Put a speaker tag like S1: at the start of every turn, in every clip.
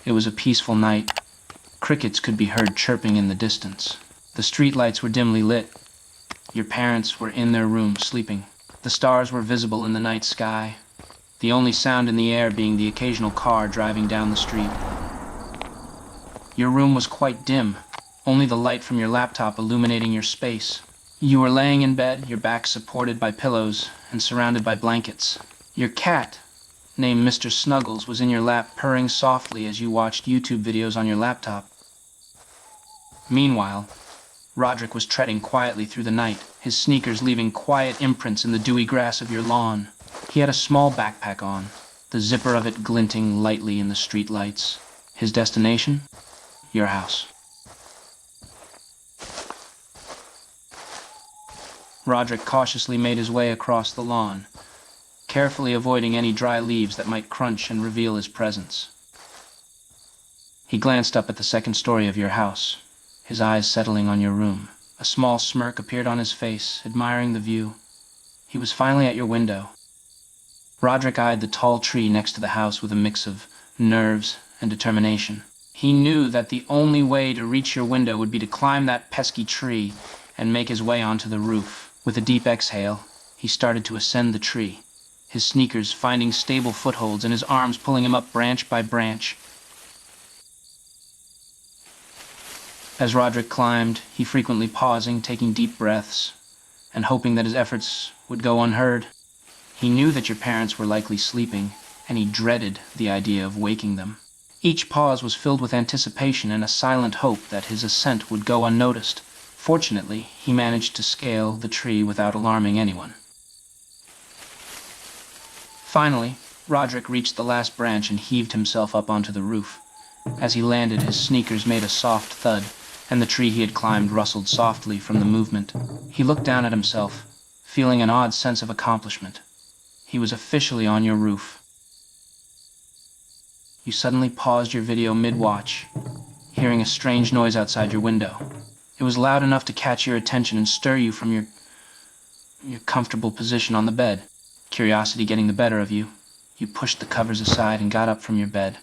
S1: It was a peaceful night. Crickets could be heard chirping in the distance. The street lights were dimly lit. Your parents were in their room sleeping. The stars were visible in the night sky, the only sound in the air being the occasional car driving down the street. Your room was quite dim, only the light from your laptop illuminating your space. You were laying in bed, your back supported by pillows and surrounded by blankets. Your cat, named Mr. Snuggles, was in your lap purring softly as you watched YouTube videos on your laptop. Meanwhile, Rodrick was treading quietly through the night, his sneakers leaving quiet imprints in the dewy grass of your lawn. He had a small backpack on, the zipper of it glinting lightly in the street lights. His destination? Your house. Rodrick cautiously made his way across the lawn, carefully avoiding any dry leaves that might crunch and reveal his presence. He glanced up at the second story of your house, his eyes settling on your room. A small smirk appeared on his face, admiring the view. He was finally at your window. Rodrick eyed the tall tree next to the house with a mix of nerves and determination. He knew that the only way to reach your window would be to climb that pesky tree and make his way onto the roof. With a deep exhale, he started to ascend the tree, his sneakers finding stable footholds and his arms pulling him up branch by branch. As Rodrick climbed, he frequently pausing, taking deep breaths, and hoping that his efforts would go unheard. He knew that your parents were likely sleeping, and he dreaded the idea of waking them. Each pause was filled with anticipation and a silent hope that his ascent would go unnoticed. Fortunately, he managed to scale the tree without alarming anyone. Finally, Rodrick reached the last branch and heaved himself up onto the roof. As he landed, his sneakers made a soft thud, and the tree he had climbed rustled softly from the movement. He looked down at himself, feeling an odd sense of accomplishment. He was officially on your roof. You suddenly paused your video mid-watch, hearing a strange noise outside your window. It was loud enough to catch your attention and stir you from your comfortable position on the bed. Curiosity getting the better of you, you pushed the covers aside and got up from your bed,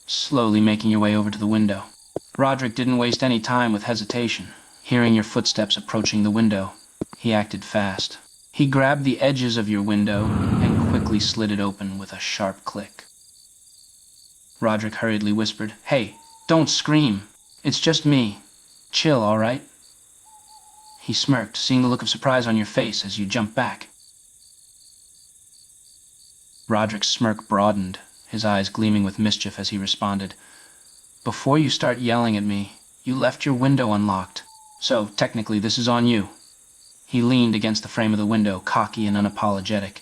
S1: slowly making your way over to the window. Rodrick didn't waste any time with hesitation. Hearing your footsteps approaching the window, he acted fast. He grabbed the edges of your window and quickly slid it open with a sharp click. Rodrick hurriedly whispered, "Hey, don't scream. It's just me. Chill, all right?" He smirked, seeing the look of surprise on your face as you jumped back. Rodrick's smirk broadened, his eyes gleaming with mischief as he responded, "Before you start yelling at me, you left your window unlocked. So, technically, this is on you." He leaned against the frame of the window, cocky and unapologetic.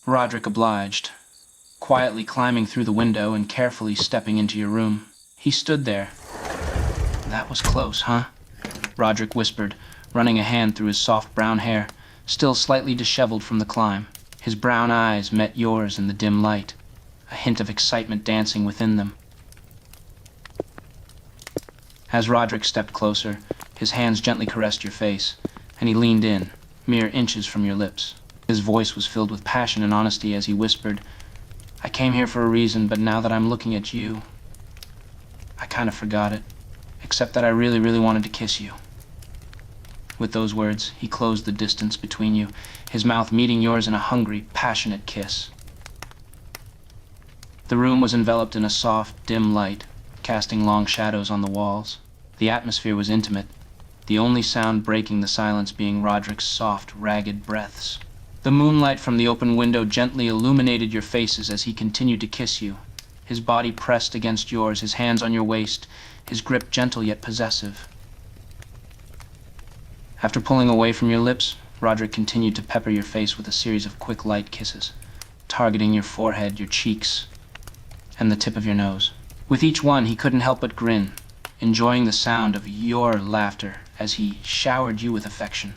S1: Rodrick obliged, quietly climbing through the window and carefully stepping into your room. He stood there. "That was close, huh?" Rodrick whispered, running a hand through his soft brown hair, still slightly disheveled from the climb. His brown eyes met yours in the dim light, a hint of excitement dancing within them. As Rodrick stepped closer, his hands gently caressed your face, and he leaned in, mere inches from your lips. His voice was filled with passion and honesty as he whispered, "I came here for a reason, but now that I'm looking at you, I kind of forgot it, except that I really, really wanted to kiss you." With those words, he closed the distance between you, his mouth meeting yours in a hungry, passionate kiss. The room was enveloped in a soft, dim light, casting long shadows on the walls. The atmosphere was intimate, the only sound breaking the silence being Rodrick's soft, ragged breaths. The moonlight from the open window gently illuminated your faces as he continued to kiss you, his body pressed against yours, his hands on your waist, his grip gentle yet possessive. After pulling away from your lips, Rodrick continued to pepper your face with a series of quick, light kisses, targeting your forehead, your cheeks, and the tip of your nose. With each one, he couldn't help but grin, enjoying the sound of your laughter as he showered you with affection.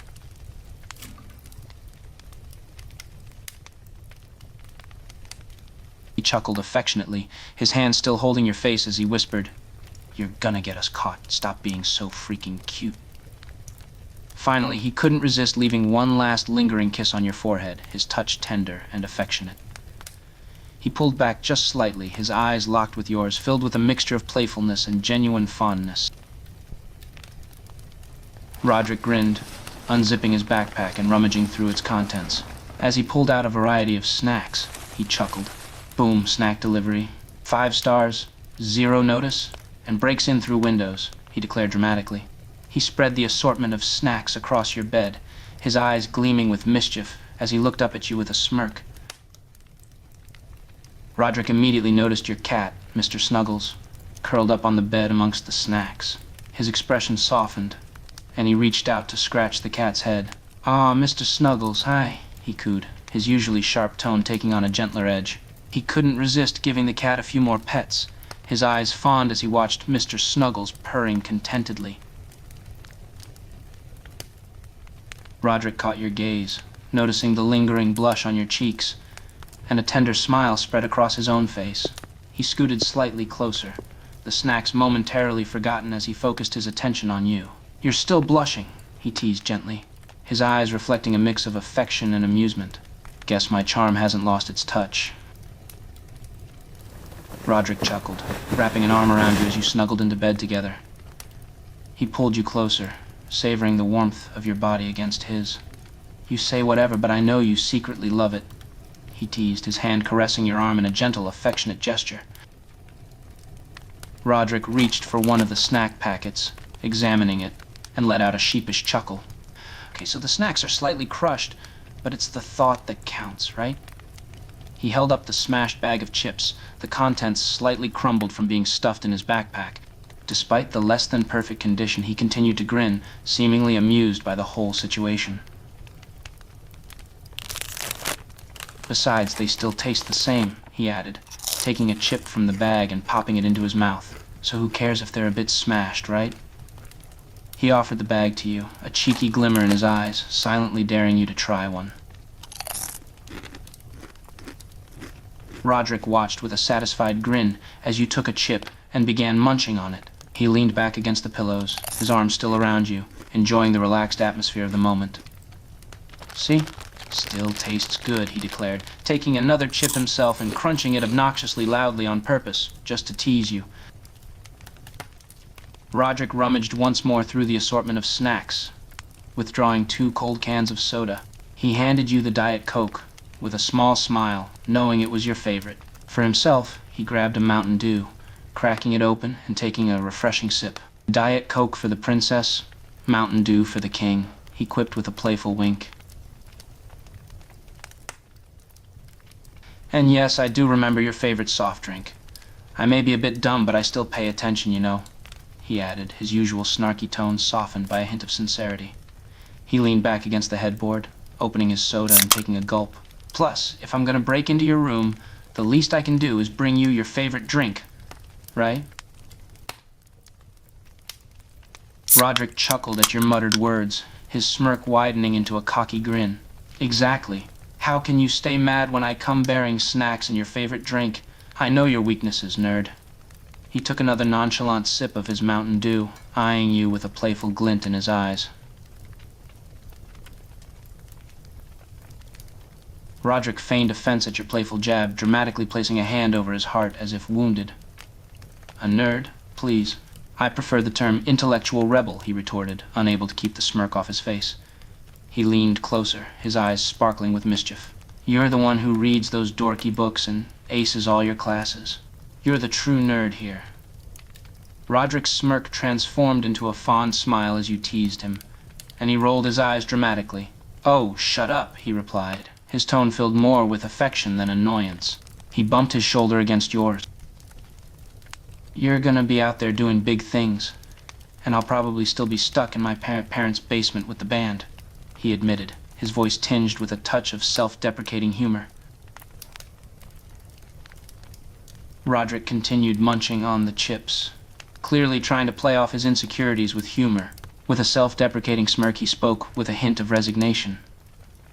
S1: He chuckled affectionately, his hand still holding your face as he whispered, "You're gonna get us caught. Stop being so freaking cute." Finally, he couldn't resist leaving one last lingering kiss on your forehead, his touch tender and affectionate. He pulled back just slightly, his eyes locked with yours, filled with a mixture of playfulness and genuine fondness. Rodrick grinned, unzipping his backpack and rummaging through its contents. As he pulled out a variety of snacks, he chuckled. Boom, snack delivery. 5 stars, 0 notice, and breaks in through windows, he declared dramatically. He spread the assortment of snacks across your bed, his eyes gleaming with mischief as he looked up at you with a smirk. Rodrick immediately noticed your cat, Mr. Snuggles, curled up on the bed amongst the snacks. His expression softened, and he reached out to scratch the cat's head. "Ah, Mr. Snuggles, hi," he cooed, his usually sharp tone taking on a gentler edge. He couldn't resist giving the cat a few more pets, his eyes fond as he watched Mr. Snuggles purring contentedly. Rodrick caught your gaze, noticing the lingering blush on your cheeks, and a tender smile spread across his own face. He scooted slightly closer, the snacks momentarily forgotten as he focused his attention on you. "You're still blushing," he teased gently, his eyes reflecting a mix of affection and amusement. "Guess my charm hasn't lost its touch." Rodrick chuckled, wrapping an arm around you as you snuggled into bed together. He pulled you closer, savoring the warmth of your body against his. "You say whatever, but I know you secretly love it," he teased, his hand caressing your arm in a gentle, affectionate gesture. Rodrick reached for one of the snack packets, examining it, and let out a sheepish chuckle. "Okay, so the snacks are slightly crushed, but it's the thought that counts, right?" He held up the smashed bag of chips, the contents slightly crumbled from being stuffed in his backpack. Despite the less-than-perfect condition, he continued to grin, seemingly amused by the whole situation. "Besides, they still taste the same," he added, taking a chip from the bag and popping it into his mouth. "So who cares if they're a bit smashed, right?" He offered the bag to you, a cheeky glimmer in his eyes, silently daring you to try one. Rodrick watched with a satisfied grin as you took a chip and began munching on it. He leaned back against the pillows, his arms still around you, enjoying the relaxed atmosphere of the moment. "See? Still tastes good," he declared, taking another chip himself and crunching it obnoxiously loudly on purpose, just to tease you. Rodrick rummaged once more through the assortment of snacks, withdrawing 2 cold cans of soda. He handed you the Diet Coke, with a small smile, knowing it was your favorite. For himself, he grabbed a Mountain Dew, cracking it open and taking a refreshing sip. "Diet Coke for the princess, Mountain Dew for the king," he quipped with a playful wink. "And yes, I do remember your favorite soft drink. I may be a bit dumb, but I still pay attention, you know," he added, his usual snarky tone softened by a hint of sincerity. He leaned back against the headboard, opening his soda and taking a gulp. "Plus, if I'm gonna break into your room, the least I can do is bring you your favorite drink, right?" Rodrick chuckled at your muttered words, his smirk widening into a cocky grin. "Exactly. How can you stay mad when I come bearing snacks and your favorite drink? I know your weaknesses, nerd." He took another nonchalant sip of his Mountain Dew, eyeing you with a playful glint in his eyes. Rodrick feigned offense at your playful jab, dramatically placing a hand over his heart as if wounded. "A nerd? Please. I prefer the term intellectual rebel," he retorted, unable to keep the smirk off his face. He leaned closer, his eyes sparkling with mischief. "You're the one who reads those dorky books and aces all your classes. You're the true nerd here." Rodrick's smirk transformed into a fond smile as you teased him, and he rolled his eyes dramatically. "Oh, shut up," he replied, his tone filled more with affection than annoyance. He bumped his shoulder against yours. "You're gonna be out there doing big things, and I'll probably still be stuck in my parents' basement with the band," he admitted, his voice tinged with a touch of self-deprecating humor. Rodrick continued munching on the chips, clearly trying to play off his insecurities with humor. With a self-deprecating smirk, he spoke with a hint of resignation.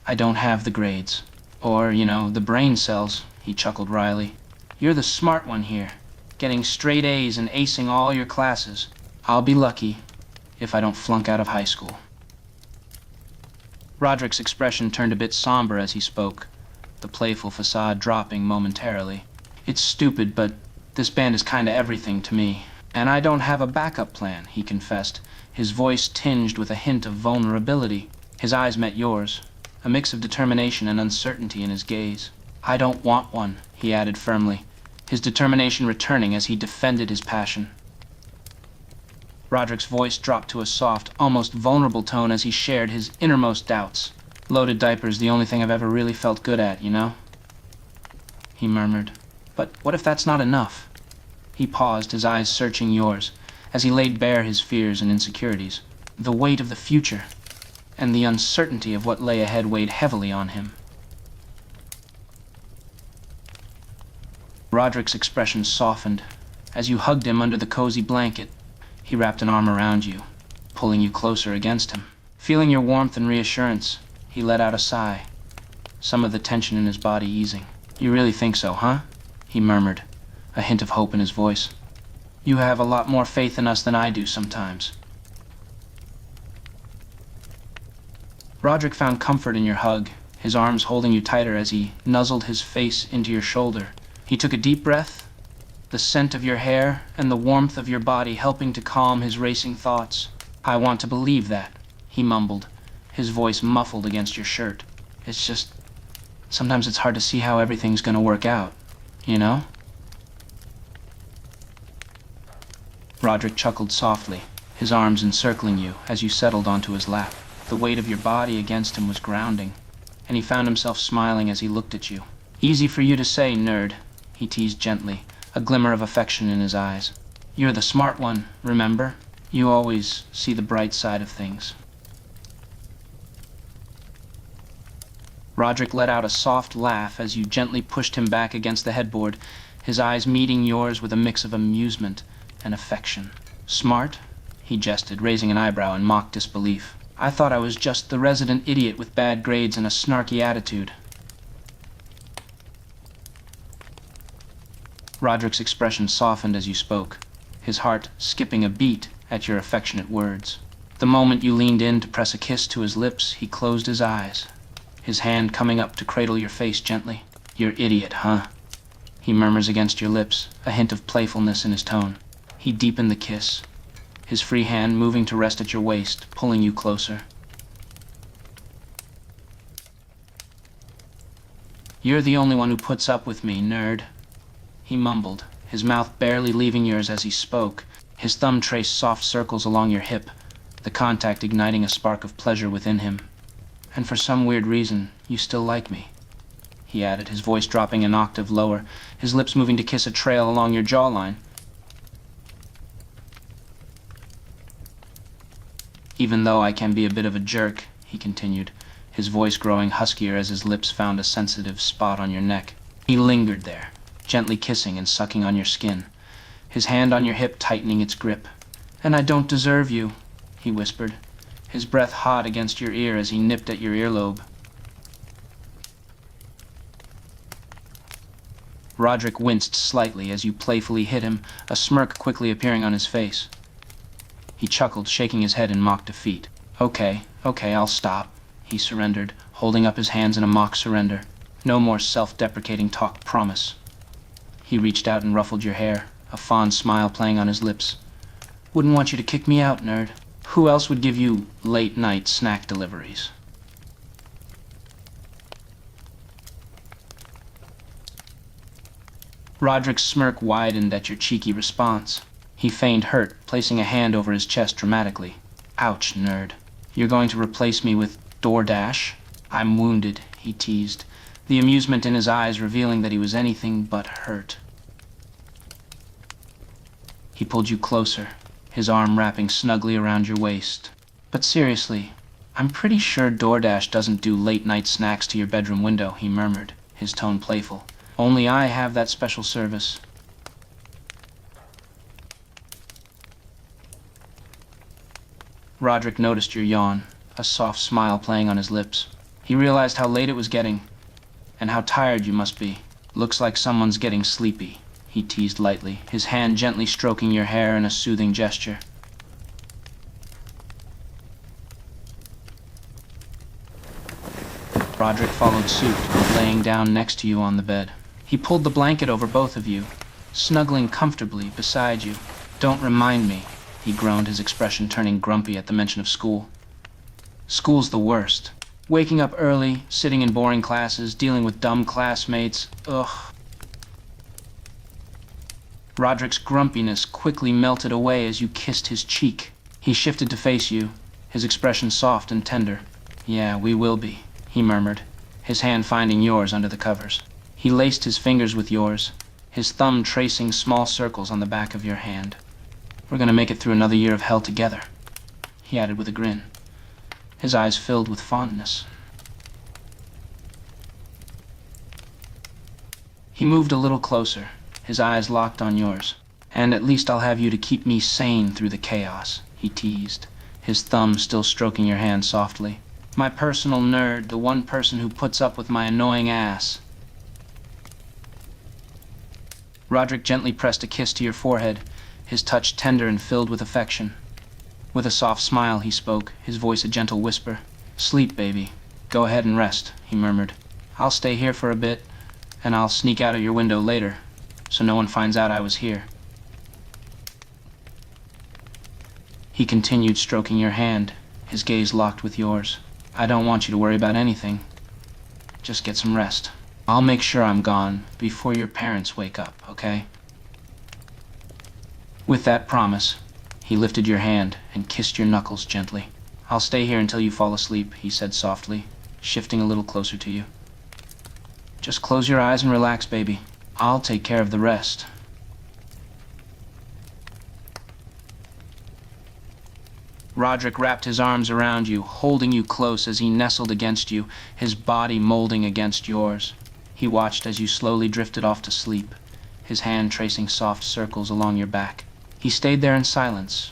S1: "I don't have the grades. Or, the brain cells," he chuckled wryly. "You're the smart one here, getting straight A's and acing all your classes. I'll be lucky if I don't flunk out of high school." Rodrick's expression turned a bit somber as he spoke, the playful facade dropping momentarily. "It's stupid, but this band is kinda everything to me. And I don't have a backup plan," he confessed, his voice tinged with a hint of vulnerability. His eyes met yours, a mix of determination and uncertainty in his gaze. "I don't want one," he added firmly, his determination returning as he defended his passion. Rodrick's voice dropped to a soft, almost vulnerable tone as he shared his innermost doubts. "Loaded diaper's the only thing I've ever really felt good at, you know?" he murmured. "But what if that's not enough?" He paused, his eyes searching yours, as he laid bare his fears and insecurities. The weight of the future and the uncertainty of what lay ahead weighed heavily on him. Rodrick's expression softened. As you hugged him under the cozy blanket, he wrapped an arm around you, pulling you closer against him. Feeling your warmth and reassurance, he let out a sigh, some of the tension in his body easing. "You really think so, huh?" he murmured, a hint of hope in his voice. "You have a lot more faith in us than I do sometimes." Rodrick found comfort in your hug, his arms holding you tighter as he nuzzled his face into your shoulder. He took a deep breath, the scent of your hair and the warmth of your body helping to calm his racing thoughts. "I want to believe that," he mumbled, his voice muffled against your shirt. "It's just, sometimes it's hard to see how everything's gonna work out, you know?" Rodrick chuckled softly, his arms encircling you as you settled onto his lap. The weight of your body against him was grounding, and he found himself smiling as he looked at you. "Easy for you to say, nerd," he teased gently, a glimmer of affection in his eyes. "You're the smart one, remember? You always see the bright side of things." Rodrick let out a soft laugh as you gently pushed him back against the headboard, his eyes meeting yours with a mix of amusement and affection. "Smart?" he jested, raising an eyebrow in mock disbelief. "I thought I was just the resident idiot with bad grades and a snarky attitude." Rodrick's expression softened as you spoke, his heart skipping a beat at your affectionate words. The moment you leaned in to press a kiss to his lips, he closed his eyes, his hand coming up to cradle your face gently. "You're idiot, huh?" he murmurs against your lips, a hint of playfulness in his tone. He deepened the kiss, his free hand moving to rest at your waist, pulling you closer. "You're the only one who puts up with me, nerd," he mumbled, his mouth barely leaving yours as he spoke. His thumb traced soft circles along your hip, the contact igniting a spark of pleasure within him. "And for some weird reason, you still like me," he added, his voice dropping an octave lower, his lips moving to kiss a trail along your jawline. "Even though I can be a bit of a jerk," he continued, his voice growing huskier as his lips found a sensitive spot on your neck. He lingered there, gently kissing and sucking on your skin, his hand on your hip tightening its grip. "And I don't deserve you," he whispered, his breath hot against your ear as he nipped at your earlobe. Rodrick winced slightly as you playfully hit him, a smirk quickly appearing on his face. He chuckled, shaking his head in mock defeat. Okay, I'll stop," he surrendered, holding up his hands in a mock surrender. "No more self-deprecating talk, promise." He reached out and ruffled your hair, a fond smile playing on his lips. "Wouldn't want you to kick me out, nerd. Who else would give you late-night snack deliveries?" Rodrick's smirk widened at your cheeky response. He feigned hurt, placing a hand over his chest dramatically. "Ouch, nerd. You're going to replace me with DoorDash?" "I'm wounded," he teased, the amusement in his eyes revealing that he was anything but hurt. He pulled you closer, his arm wrapping snugly around your waist. "But seriously, I'm pretty sure DoorDash doesn't do late-night snacks to your bedroom window," he murmured, his tone playful. "Only I have that special service." Rodrick noticed your yawn, a soft smile playing on his lips. He realized how late it was getting, and how tired you must be. "Looks like someone's getting sleepy," he teased lightly, his hand gently stroking your hair in a soothing gesture. Rodrick followed suit, laying down next to you on the bed. He pulled the blanket over both of you, snuggling comfortably beside you. "Don't remind me," he groaned, his expression turning grumpy at the mention of school. "School's the worst. Waking up early, sitting in boring classes, dealing with dumb classmates. Ugh." Roderick's grumpiness quickly melted away as you kissed his cheek. He shifted to face you, his expression soft and tender. "Yeah, we will be," he murmured, his hand finding yours under the covers. He laced his fingers with yours, his thumb tracing small circles on the back of your hand. "We're gonna make it through another year of hell together," he added with a grin, his eyes filled with fondness. He moved a little closer, his eyes locked on yours. "And at least I'll have you to keep me sane through the chaos," he teased, his thumb still stroking your hand softly. "My personal nerd, the one person who puts up with my annoying ass." Rodrick gently pressed a kiss to your forehead, his touch tender and filled with affection. With a soft smile he spoke, his voice a gentle whisper. "Sleep, baby. Go ahead and rest," he murmured. "I'll stay here for a bit, and I'll sneak out of your window later, so no one finds out I was here." He continued stroking your hand, his gaze locked with yours. "I don't want you to worry about anything. Just get some rest. I'll make sure I'm gone before your parents wake up, okay?" With that promise, he lifted your hand and kissed your knuckles gently. "I'll stay here until you fall asleep," he said softly, shifting a little closer to you. "Just close your eyes and relax, baby. I'll take care of the rest." Rodrick wrapped his arms around you, holding you close as he nestled against you, his body molding against yours. He watched as you slowly drifted off to sleep, his hand tracing soft circles along your back. He stayed there in silence,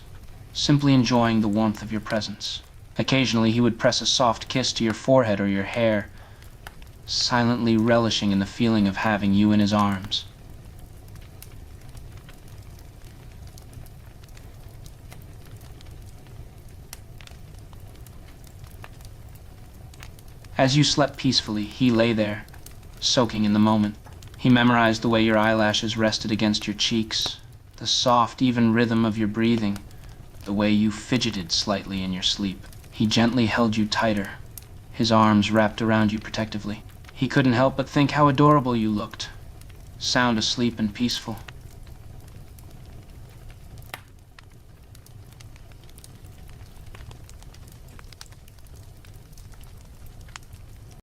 S1: simply enjoying the warmth of your presence. Occasionally he would press a soft kiss to your forehead or your hair, silently relishing in the feeling of having you in his arms. As you slept peacefully, he lay there, soaking in the moment. He memorized the way your eyelashes rested against your cheeks, the soft, even rhythm of your breathing, the way you fidgeted slightly in your sleep. He gently held you tighter, his arms wrapped around you protectively. He couldn't help but think how adorable you looked, sound asleep and peaceful.